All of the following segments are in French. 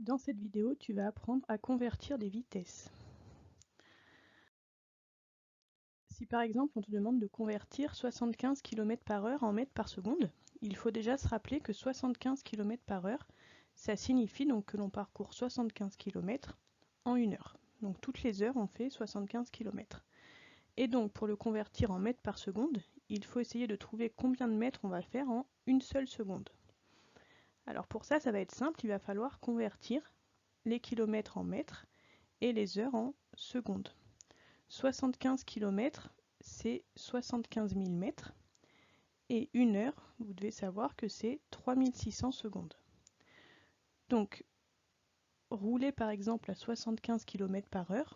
Dans cette vidéo, tu vas apprendre à convertir des vitesses. Si par exemple on te demande de convertir 75 km/h en mètres par seconde, il faut déjà se rappeler que 75 km/h, ça signifie donc que l'on parcourt 75 km en 1 heure. Donc toutes les heures on fait 75 km. Et donc pour le convertir en mètres par seconde, il faut essayer de trouver combien de mètres on va faire en une seule seconde. Alors pour ça, ça va être simple, il va falloir convertir les kilomètres en mètres et les heures en secondes. 75 km, c'est 75 000 mètres, et 1 heure, vous devez savoir que c'est 3600 secondes. Donc, rouler par exemple à 75 km/h,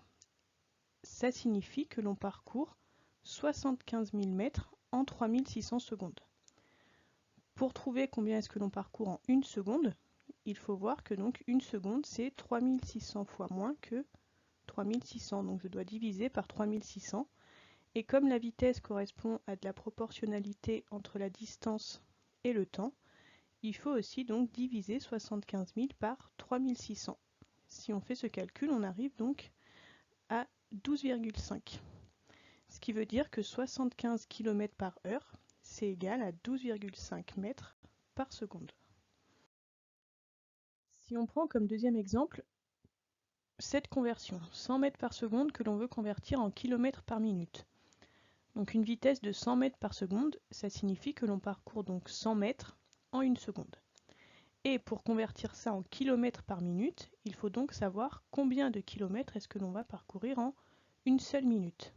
ça signifie que l'on parcourt 75 000 mètres en 3600 secondes. Pour trouver combien est-ce que l'on parcourt en 1 seconde, il faut voir que donc 1 seconde, c'est 3600 fois moins que 3600, donc je dois diviser par 3600. Et comme la vitesse correspond à de la proportionnalité entre la distance et le temps, il faut aussi donc diviser 75 000 par 3600. Si on fait ce calcul, on arrive donc à 12,5. Ce qui veut dire que 75 km/h, c'est égal à 12,5 mètres par seconde. Si on prend comme deuxième exemple cette conversion, 100 mètres par seconde que l'on veut convertir en kilomètres par minute. Donc une vitesse de 100 mètres par seconde, ça signifie que l'on parcourt donc 100 mètres en 1 seconde. Et pour convertir ça en kilomètres par minute, il faut donc savoir combien de kilomètres est-ce que l'on va parcourir en une seule minute.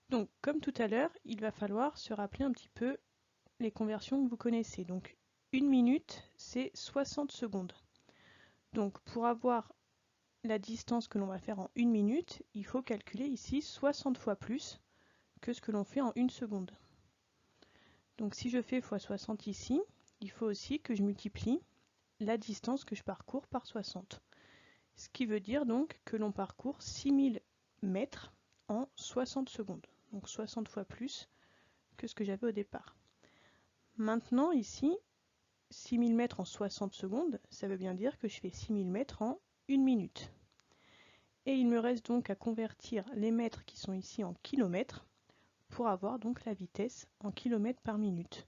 Donc comme tout à l'heure, il va falloir se rappeler un petit peu les conversions que vous connaissez. Donc 1 minute, c'est 60 secondes. Donc pour avoir la distance que l'on va faire en 1 minute, il faut calculer ici 60 fois plus que ce que l'on fait en 1 seconde. Donc si je fais x 60 ici, il faut aussi que je multiplie la distance que je parcours par 60. Ce qui veut dire donc que l'on parcourt 6000 mètres en 60 secondes. Donc 60 fois plus que ce que j'avais au départ. Maintenant ici, 6000 mètres en 60 secondes, ça veut bien dire que je fais 6000 mètres en 1 minute. Et il me reste donc à convertir les mètres qui sont ici en kilomètres pour avoir donc la vitesse en kilomètres par minute.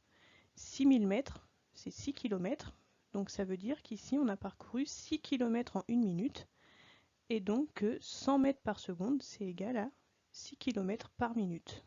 6000 mètres, c'est 6 km, donc ça veut dire qu'ici on a parcouru 6 km en 1 minute, et donc que 100 mètres par seconde, c'est égal à 6 km par minute.